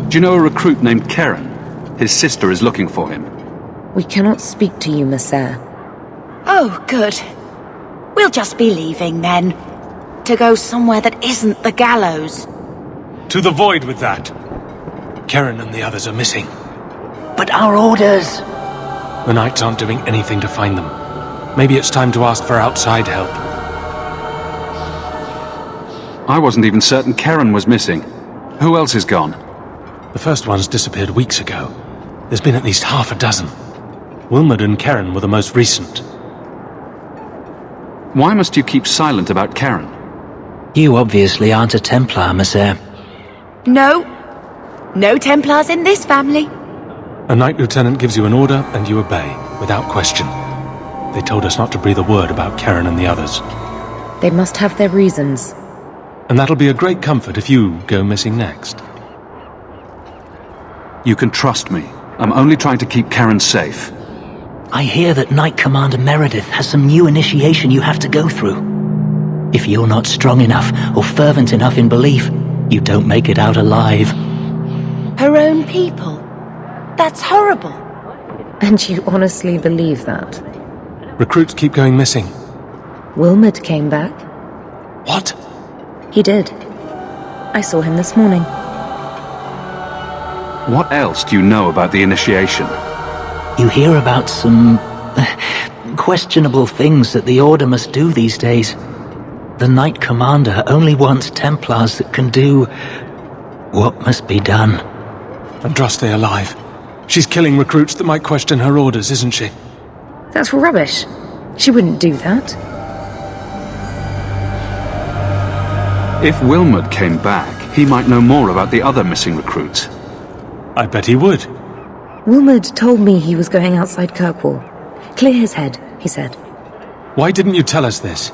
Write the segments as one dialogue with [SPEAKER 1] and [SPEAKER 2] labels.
[SPEAKER 1] Do you know a recruit named Karen? His sister is looking for him.
[SPEAKER 2] We cannot speak to you, Messer.
[SPEAKER 3] Oh, good. We'll just be leaving, then. To go somewhere that isn't the gallows.
[SPEAKER 4] To the void with that. Karen and the others are missing.
[SPEAKER 5] But our orders...
[SPEAKER 4] The Knights aren't doing anything to find them. Maybe it's time to ask for outside help.
[SPEAKER 1] I wasn't even certain Karen was missing. Who else is gone?
[SPEAKER 4] The first ones disappeared weeks ago. There's been at least half a dozen. Wilmot and Karen were the most recent.
[SPEAKER 1] Why must you keep silent about Karen?
[SPEAKER 5] You obviously aren't a Templar, Messer.
[SPEAKER 3] No. No Templars in this family.
[SPEAKER 4] A Knight Lieutenant gives you an order and you obey, without question. They told us not to breathe a word about Karen and the others.
[SPEAKER 2] They must have their reasons.
[SPEAKER 4] And that'll be a great comfort if you go missing next.
[SPEAKER 1] You can trust me. I'm only trying to keep Karen safe.
[SPEAKER 5] I hear that Knight Commander Meredith has some new initiation you have to go through. If you're not strong enough or fervent enough in belief, you don't make it out alive.
[SPEAKER 3] Her own people? That's horrible.
[SPEAKER 2] And you honestly believe that?
[SPEAKER 4] Recruits keep going missing.
[SPEAKER 2] Wilmot came back.
[SPEAKER 4] What?
[SPEAKER 2] He did. I saw him this morning.
[SPEAKER 1] What else do you know about the initiation?
[SPEAKER 5] You hear about some... questionable things that the Order must do these days. The Knight Commander only wants Templars that can do... what must be done.
[SPEAKER 4] Andraste alive. She's killing recruits that might question her orders, isn't she?
[SPEAKER 2] That's rubbish. She wouldn't do that.
[SPEAKER 1] If Wilmot came back, he might know more about the other missing recruits.
[SPEAKER 4] I bet he would.
[SPEAKER 2] Wilmot told me he was going outside Kirkwall. Clear his head, he said.
[SPEAKER 4] Why didn't you tell us this?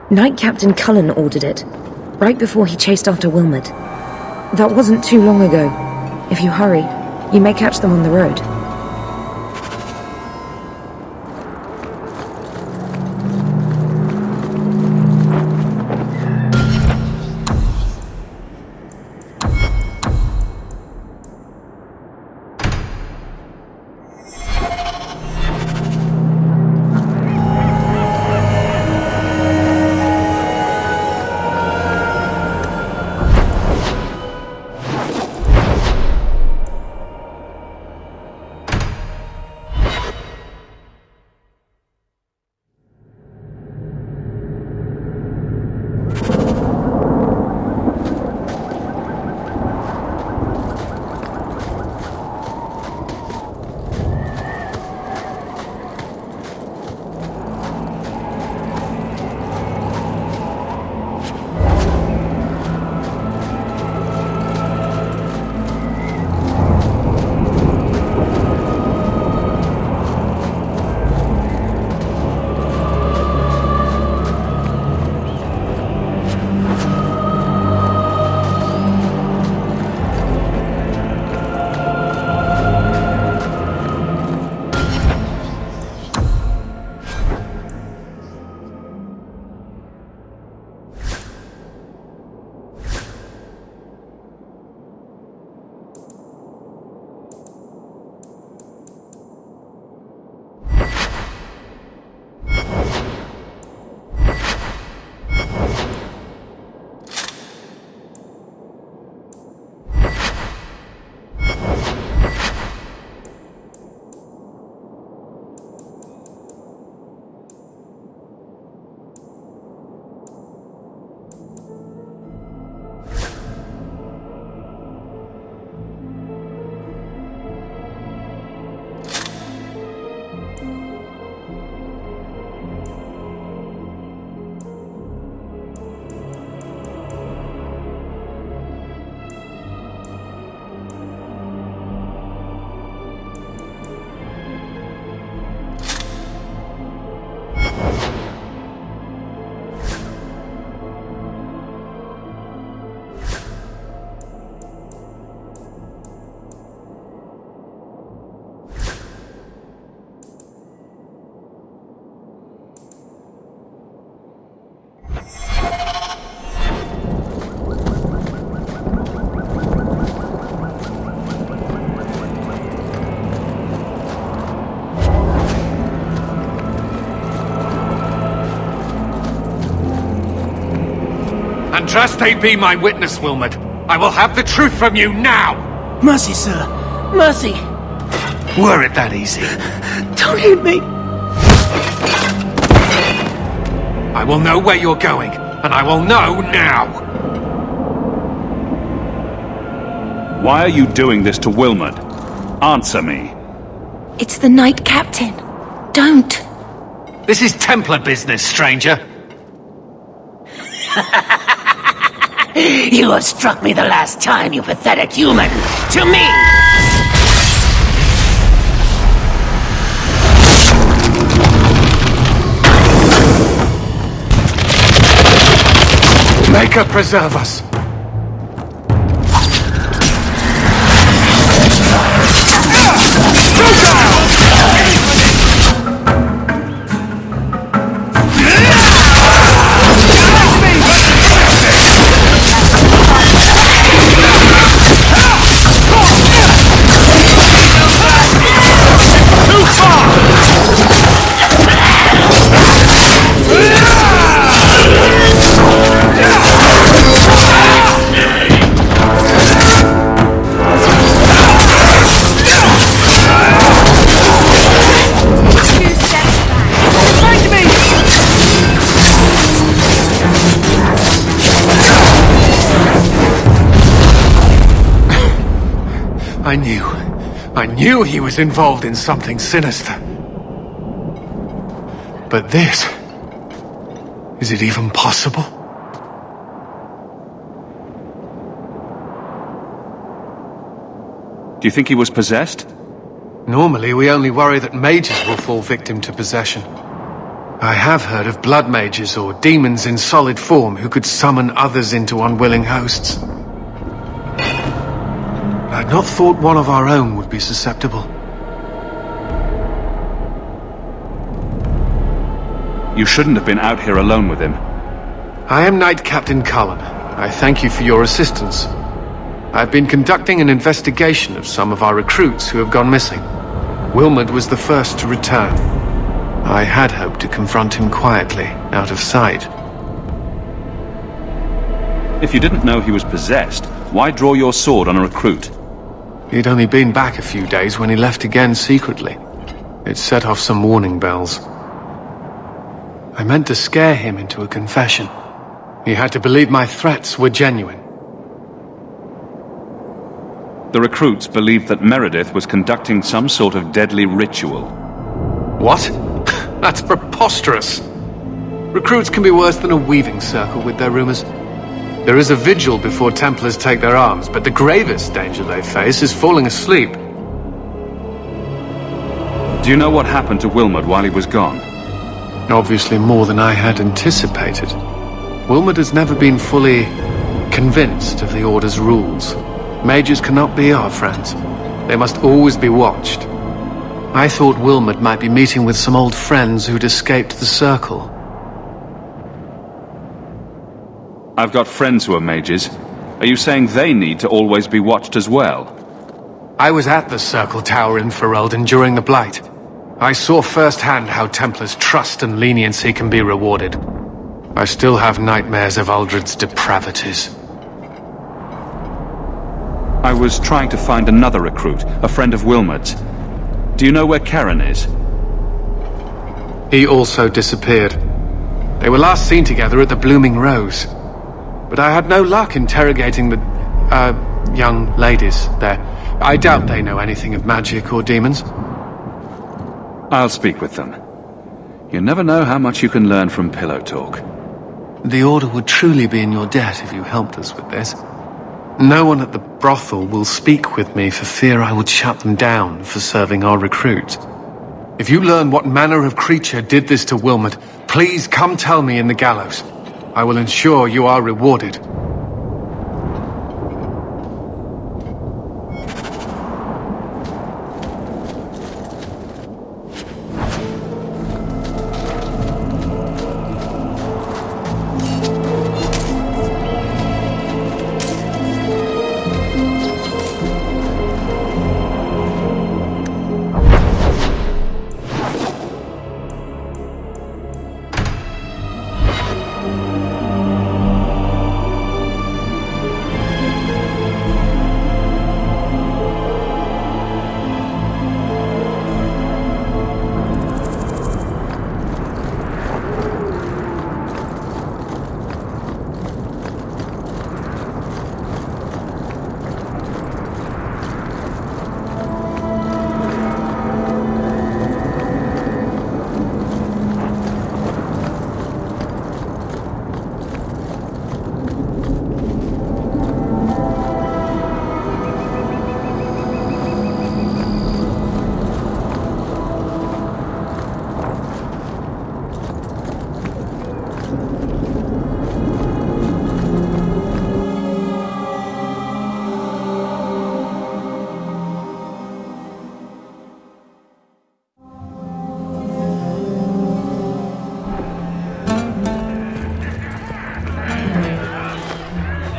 [SPEAKER 2] Knight Captain Cullen ordered it, right before he chased after Wilmot. That wasn't too long ago. If you hurry, you may catch them on the road.
[SPEAKER 6] And Draste be my witness, Wilmot. I will have the truth from you now!
[SPEAKER 7] Mercy, sir. Mercy.
[SPEAKER 6] Were it that easy?
[SPEAKER 7] Don't hit me.
[SPEAKER 6] I will know where you're going, and I will know now!
[SPEAKER 1] Why are you doing this to Wilmot? Answer me.
[SPEAKER 3] It's the Knight Captain. Don't.
[SPEAKER 6] This is Templar business, stranger.
[SPEAKER 7] You have struck me the last time, you pathetic human. To me!
[SPEAKER 6] Maker preserve us! I knew he was involved in something sinister. But this... is it even possible?
[SPEAKER 1] Do you think he was possessed?
[SPEAKER 6] Normally, we only worry that mages will fall victim to possession. I have heard of blood mages or demons in solid form who could summon others into unwilling hosts. I'd not thought one of our own would be susceptible.
[SPEAKER 1] You shouldn't have been out here alone with him.
[SPEAKER 6] I am Knight Captain Cullen. I thank you for your assistance. I've been conducting an investigation of some of our recruits who have gone missing. Wilmot was the first to return. I had hoped to confront him quietly, out of sight.
[SPEAKER 1] If you didn't know he was possessed, why draw your sword on a recruit?
[SPEAKER 6] He'd only been back a few days when he left again secretly. It set off some warning bells. I meant to scare him into a confession. He had to believe my threats were genuine.
[SPEAKER 1] The recruits believed that Meredith was conducting some sort of deadly ritual.
[SPEAKER 6] What? That's preposterous. Recruits can be worse than a weaving circle with their rumors. There is a vigil before Templars take their arms, but the gravest danger they face is falling asleep.
[SPEAKER 1] Do you know what happened to Wilmot while he was gone?
[SPEAKER 6] Obviously more than I had anticipated. Wilmot has never been fully convinced of the Order's rules. Mages cannot be our friends. They must always be watched. I thought Wilmot might be meeting with some old friends who'd escaped the Circle.
[SPEAKER 1] I've got friends who are mages. Are you saying they need to always be watched as well?
[SPEAKER 6] I was at the Circle Tower in Ferelden during the Blight. I saw firsthand how Templars' trust and leniency can be rewarded. I still have nightmares of Uldred's depravities.
[SPEAKER 1] I was trying to find another recruit, a friend of Wilmot's. Do you know where Karen is?
[SPEAKER 6] He also disappeared. They were last seen together at the Blooming Rose. But I had no luck interrogating the, young ladies there. I doubt they know anything of magic or demons.
[SPEAKER 1] I'll speak with them. You never know how much you can learn from pillow talk.
[SPEAKER 6] The Order would truly be in your debt if you helped us with this. No one at the brothel will speak with me for fear I would shut them down for serving our recruits. If you learn what manner of creature did this to Wilmot, please come tell me in the gallows. I will ensure you are rewarded.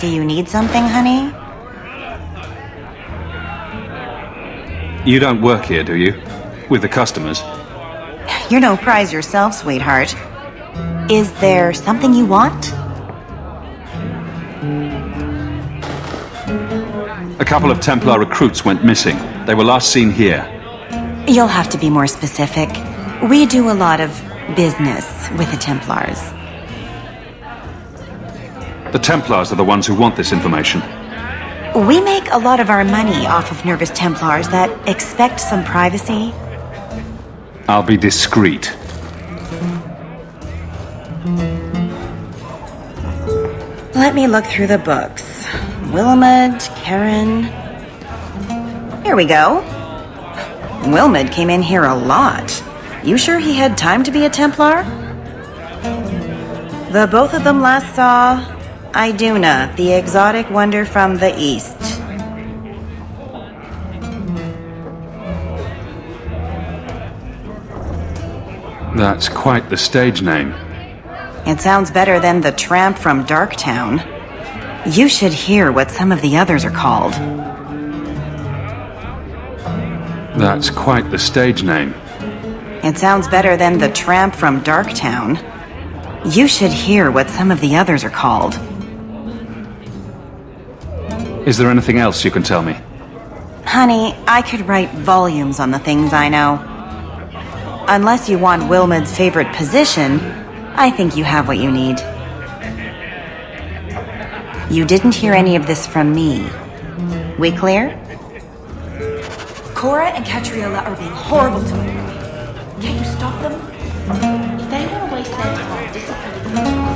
[SPEAKER 3] Do you need something, honey?
[SPEAKER 1] You don't work here, do you? With the customers?
[SPEAKER 3] You're no prize yourself, sweetheart. Is there something you want?
[SPEAKER 1] A couple of Templar recruits went missing. They were last seen here.
[SPEAKER 3] You'll have to be more specific. We do a lot of business with the Templars.
[SPEAKER 1] The Templars are the ones who want this information.
[SPEAKER 3] We make a lot of our money off of nervous Templars that expect some privacy.
[SPEAKER 1] I'll be discreet.
[SPEAKER 3] Let me look through the books. Wilmot, Karen... Here we go. Wilmot came in here a lot. You sure he had time to be a Templar? The both of them last saw Iduna, the exotic wonder from the east.
[SPEAKER 1] That's quite the stage name.
[SPEAKER 3] It sounds better than the tramp from Darktown. You should hear what some of the others are called.
[SPEAKER 1] That's quite the stage name.
[SPEAKER 3] It sounds better than the tramp from Darktown. You should hear what some of the others are called.
[SPEAKER 1] Is there anything else you can tell me?
[SPEAKER 3] Honey, I could write volumes on the things I know. Unless you want Wilmot's favorite position, I think you have what you need. You didn't hear any of this from me. We clear?
[SPEAKER 8] Cora and Catriona are being horrible to me. Can you stop them? If they want to waste their time disciplining them.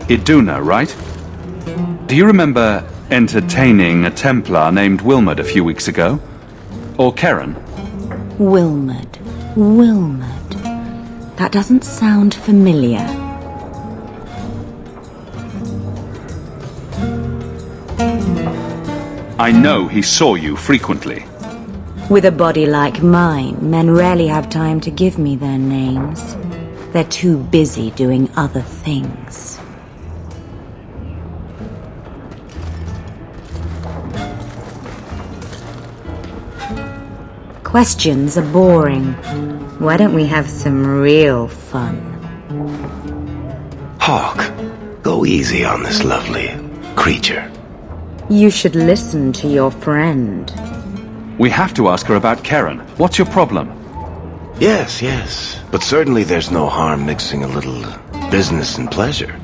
[SPEAKER 1] Iduna, right? Do you remember entertaining a Templar named Wilmot a few weeks ago? Or Karen?
[SPEAKER 2] Wilmot. That doesn't sound familiar.
[SPEAKER 1] I know he saw you frequently.
[SPEAKER 2] With a body like mine, men rarely have time to give me their names. They're too busy doing other things. Questions are boring. Why don't we have some real fun?
[SPEAKER 9] Hawk, go easy on this lovely creature.
[SPEAKER 2] You should listen to your friend.
[SPEAKER 1] We have to ask her about Karen. What's your problem?
[SPEAKER 9] Yes, but certainly there's no harm mixing a little business and pleasure.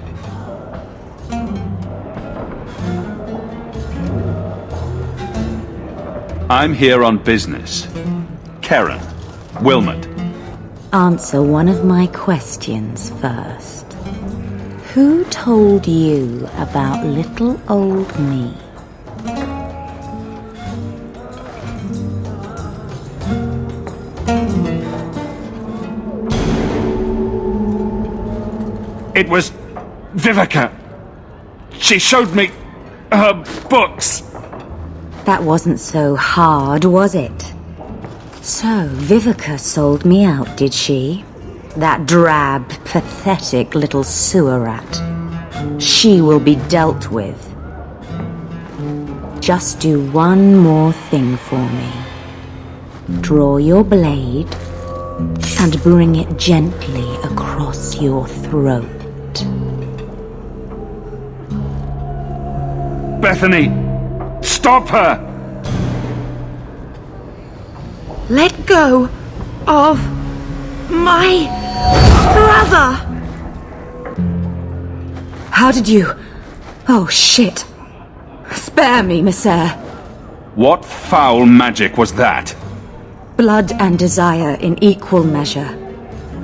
[SPEAKER 1] I'm here on business. Karen. Wilmot.
[SPEAKER 2] Answer one of my questions first. Who told you about little old me?
[SPEAKER 1] It was Vivica. She showed me her books.
[SPEAKER 2] That wasn't so hard, was it? So, Vivica sold me out, did she? That drab, pathetic little sewer rat. She will be dealt with. Just do one more thing for me. Draw your blade and bring it gently across your throat.
[SPEAKER 1] Bethany! Stop her!
[SPEAKER 8] Let go of my brother!
[SPEAKER 2] How did you... Oh, shit. Spare me, Messere.
[SPEAKER 1] What foul magic was that?
[SPEAKER 2] Blood and desire in equal measure.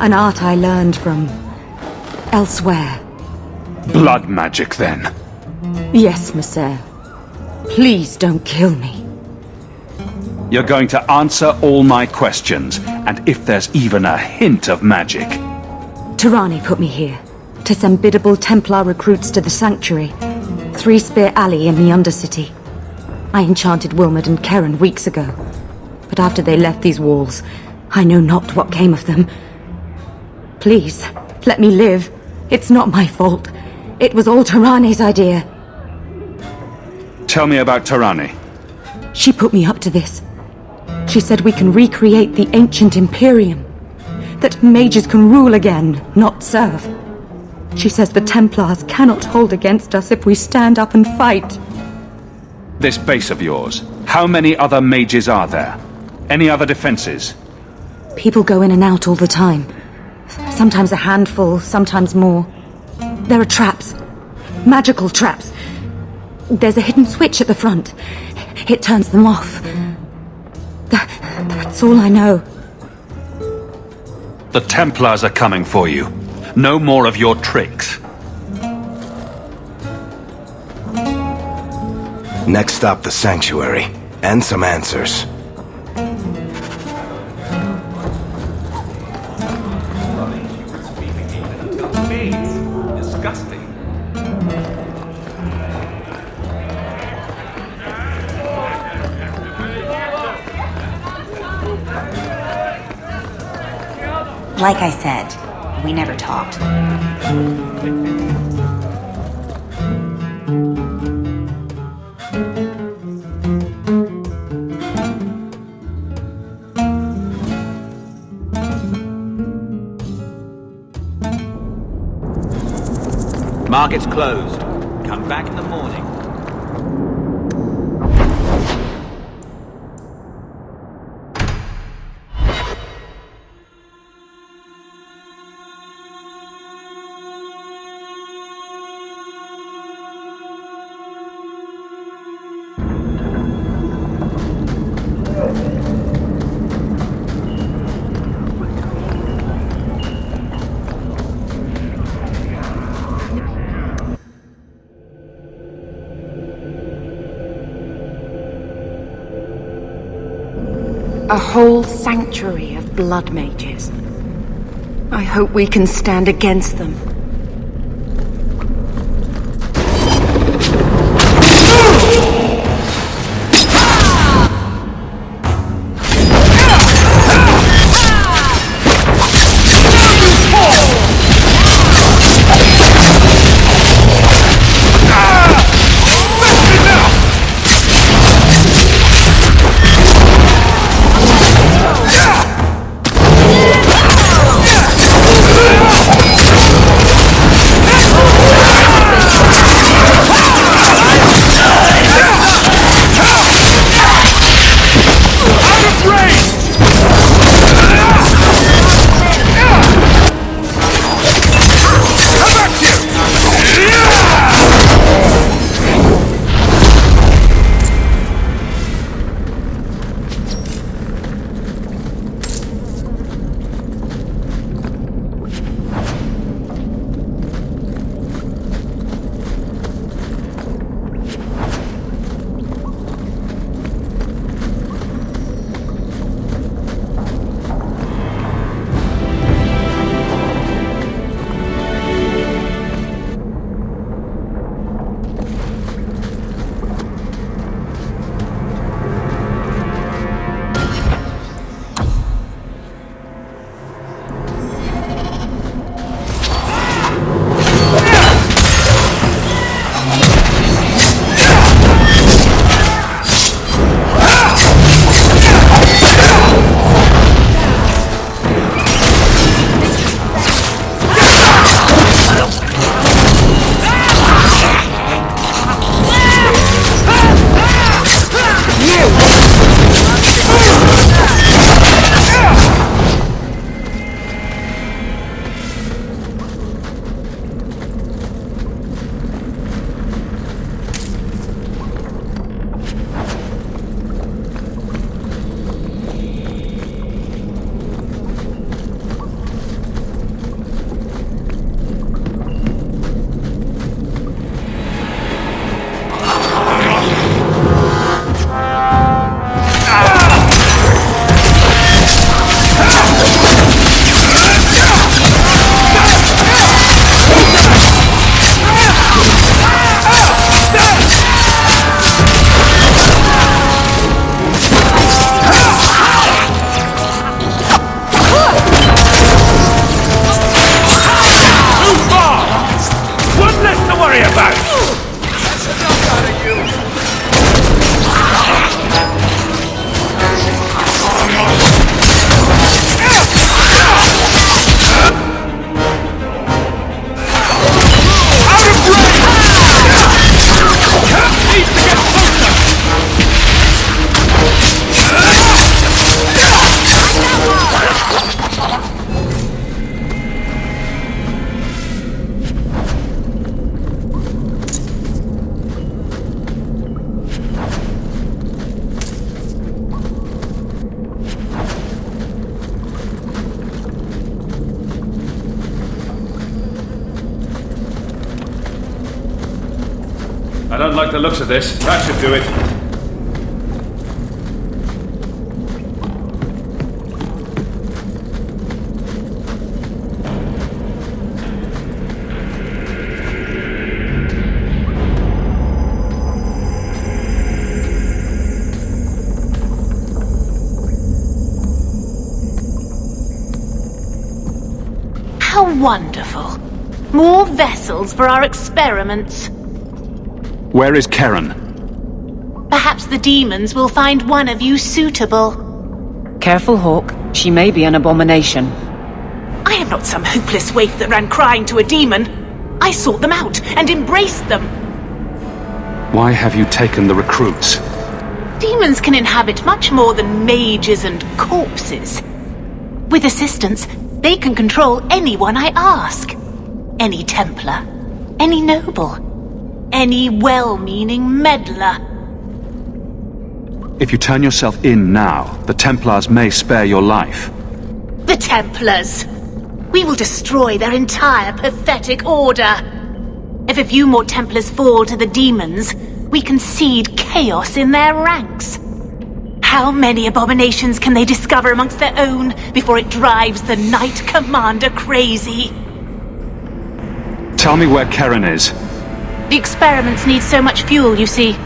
[SPEAKER 2] An art I learned from... elsewhere.
[SPEAKER 1] Blood magic, then?
[SPEAKER 2] Yes, Messere. Please don't kill me.
[SPEAKER 1] You're going to answer all my questions, and if there's even a hint of magic...
[SPEAKER 2] Tirani put me here, to send biddable Templar recruits to the Sanctuary, Three Spear Alley in the Undercity. I enchanted Wilmot and Keren weeks ago, but after they left these walls, I know not what came of them. Please, let me live. It's not my fault. It was all Tirani's idea.
[SPEAKER 1] Tell me about Tirani.
[SPEAKER 2] She put me up to this. She said we can recreate the ancient Imperium. That mages can rule again, not serve. She says the Templars cannot hold against us if we stand up and fight.
[SPEAKER 1] This base of yours, how many other mages are there? Any other defenses?
[SPEAKER 2] People go in and out all the time. Sometimes a handful, sometimes more. There are traps. Magical traps. There's a hidden switch at the front. It turns them off. That's all I know.
[SPEAKER 1] The Templars are coming for you. No more of your tricks.
[SPEAKER 9] Next stop, the Sanctuary. And some answers.
[SPEAKER 1] Disgusting.
[SPEAKER 3] Like I said, we never talked.
[SPEAKER 10] Market's closed. Come back in the morning.
[SPEAKER 8] A whole sanctuary of blood mages. I hope we can stand against them.
[SPEAKER 1] like the looks of this. That should do it.
[SPEAKER 8] How wonderful. More vessels for our experiments.
[SPEAKER 1] Where is Karen?
[SPEAKER 8] Perhaps the demons will find one of you suitable.
[SPEAKER 11] Careful, Hawk. She may be an abomination.
[SPEAKER 8] I am not some hopeless waif that ran crying to a demon. I sought them out and embraced them.
[SPEAKER 1] Why have you taken the recruits?
[SPEAKER 8] Demons can inhabit much more than mages and corpses. With assistance, they can control anyone I ask. Any Templar, any noble, any well-meaning meddler.
[SPEAKER 1] If you turn yourself in now, the Templars may spare your life.
[SPEAKER 8] The Templars! We will destroy their entire pathetic order. If a few more Templars fall to the demons, we can seed chaos in their ranks. How many abominations can they discover amongst their own before it drives the Knight Commander crazy?
[SPEAKER 1] Tell me where Karen is.
[SPEAKER 8] The experiments need so much fuel, you see.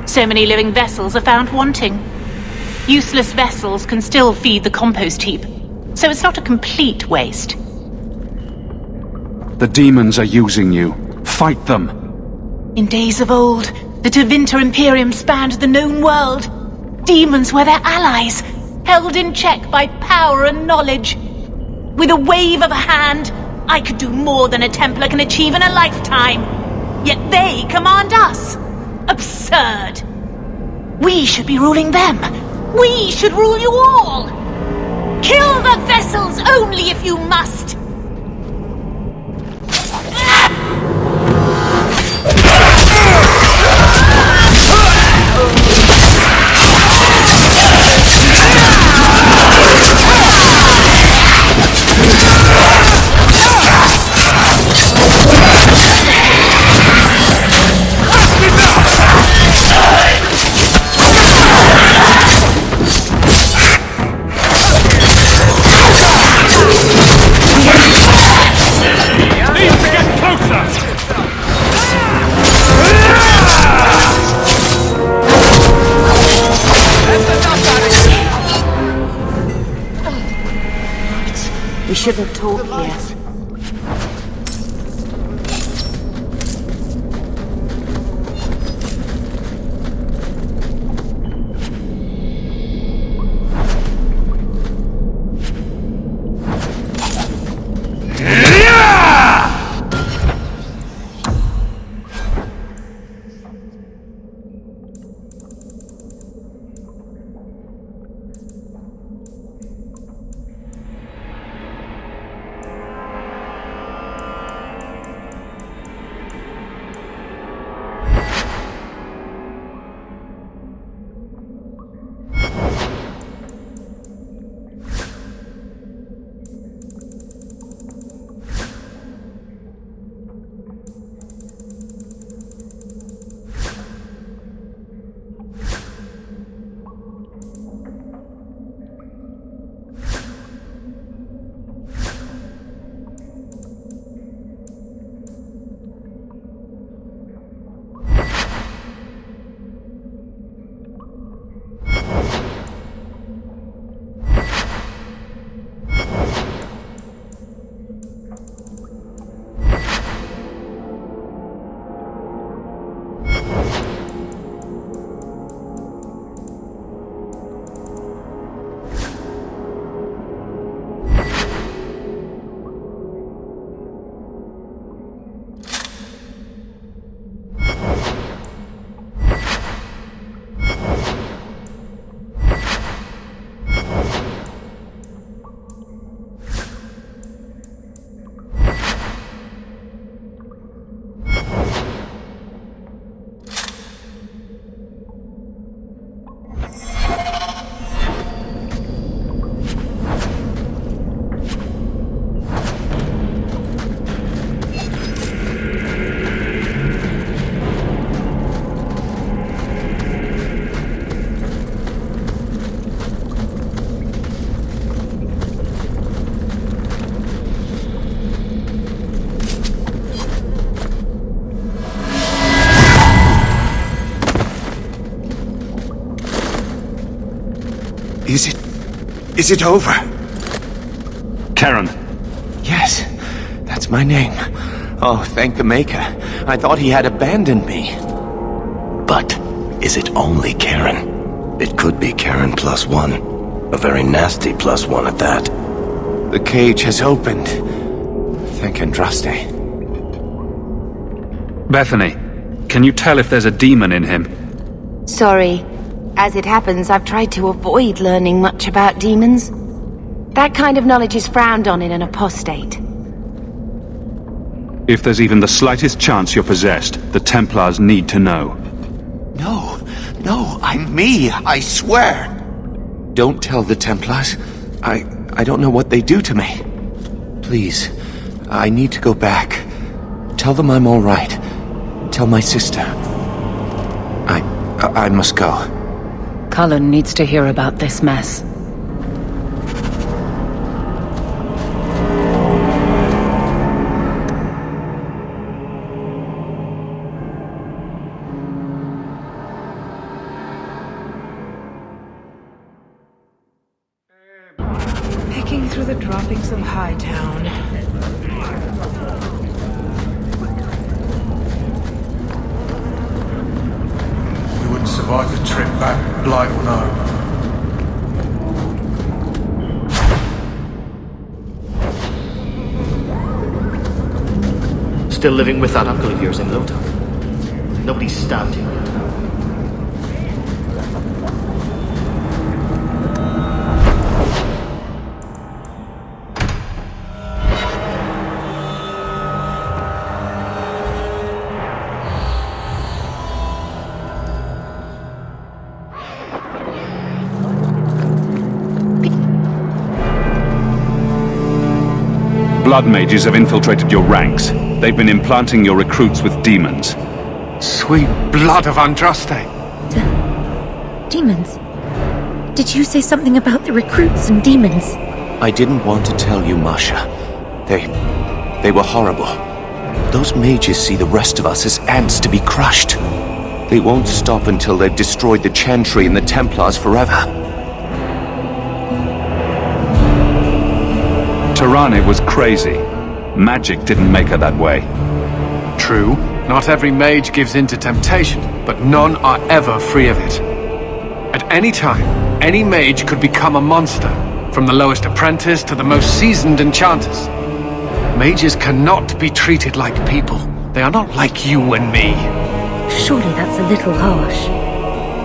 [SPEAKER 8] So many living vessels are found wanting. Useless vessels can still feed the compost heap, so it's not a complete waste.
[SPEAKER 1] The demons are using you. Fight them.
[SPEAKER 8] In days of old, the Tevinter Imperium spanned the known world. Demons were their allies, held in check by power and knowledge. With a wave of a hand, I could do more than a Templar can achieve in a lifetime. Yet they command us. Absurd. We should be ruling them. We should rule you all. Kill the vessels only if you must.
[SPEAKER 11] We shouldn't talk here.
[SPEAKER 9] Is it over?
[SPEAKER 1] Karen.
[SPEAKER 9] Yes, that's my name. Oh, thank the Maker. I thought he had abandoned me. But is it only Karen? It could be Karen plus one. A very nasty plus one at that. The cage has opened. Thank Andraste.
[SPEAKER 1] Bethany, can you tell if there's a demon in him?
[SPEAKER 12] Sorry. As it happens, I've tried to avoid learning much about demons. That kind of knowledge is frowned on in an apostate.
[SPEAKER 1] If there's even the slightest chance you're possessed, the Templars need to know.
[SPEAKER 9] No, I'm me, I swear. Don't tell the Templars. I don't know what they do to me. Please, I need to go back. Tell them I'm all right. Tell my sister. I must go.
[SPEAKER 11] Cullen needs to hear about this mess.
[SPEAKER 8] Picking through the droppings of Hightown.
[SPEAKER 13] You wouldn't survive the trip back, blight or no.
[SPEAKER 14] Still living with that uncle of yours in Lowtown. Nobody stabbed him.
[SPEAKER 1] Blood mages have infiltrated your ranks. They've been implanting your recruits with demons.
[SPEAKER 6] Sweet blood of Andraste!
[SPEAKER 2] Demons? Did you say something about the recruits and demons?
[SPEAKER 9] I didn't want to tell you, Masha. They were horrible. Those mages see the rest of us as ants to be crushed. They won't stop until they've destroyed the Chantry and the Templars forever.
[SPEAKER 1] Tirane was crazy. Magic didn't make her that way.
[SPEAKER 6] True, not every mage gives in to temptation, but none are ever free of it. At any time, any mage could become a monster, from the lowest apprentice to the most seasoned enchanters. Mages cannot be treated like people. They are not like you and me.
[SPEAKER 2] Surely that's a little harsh.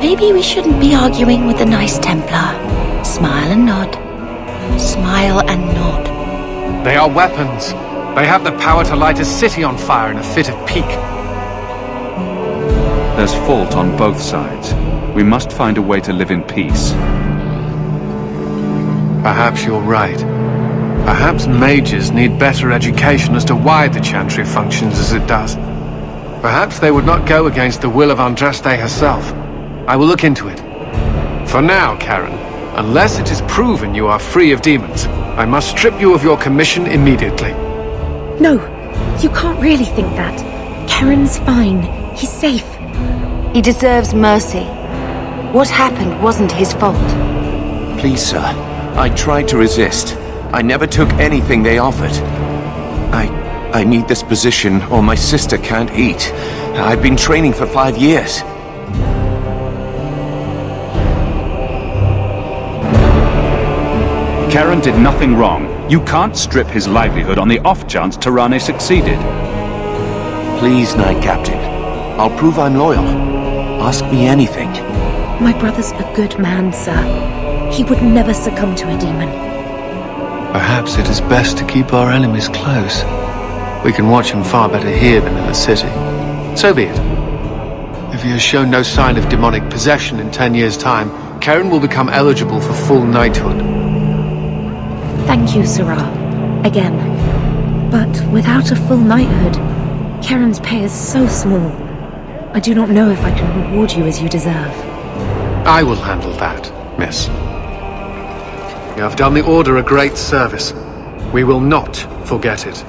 [SPEAKER 12] Maybe we shouldn't be arguing with the nice Templar. Smile and nod. Smile and nod.
[SPEAKER 6] They are weapons. They have the power to light a city on fire in a fit of pique.
[SPEAKER 1] There's fault on both sides. We must find a way to live in peace.
[SPEAKER 6] Perhaps you're right. Perhaps mages need better education as to why the Chantry functions as it does. Perhaps they would not go against the will of Andraste herself. I will look into it. For now, Karen, unless it is proven you are free of demons, I must strip you of your commission immediately.
[SPEAKER 2] No, you can't really think that. Karen's fine. He's safe.
[SPEAKER 12] He deserves mercy. What happened wasn't his fault.
[SPEAKER 9] Please, sir. I tried to resist. I never took anything they offered. I need this position or my sister can't eat. I've been training for 5 years.
[SPEAKER 1] Karen did nothing wrong. You can't strip his livelihood on the off chance Tirane succeeded.
[SPEAKER 9] Please, Knight Captain. I'll prove I'm loyal. Ask me anything.
[SPEAKER 2] My brother's a good man, sir. He would never succumb to a demon.
[SPEAKER 6] Perhaps it is best to keep our enemies close. We can watch him far better here than in the city. So be it. If he has shown no sign of demonic possession in 10 years' time, Karen will become eligible for full knighthood.
[SPEAKER 2] Thank you, Sirrah. Again. But without a full knighthood, Karen's pay is so small. I do not know if I can reward you as you deserve.
[SPEAKER 6] I will handle that, miss. You have done the Order a great service. We will not forget it.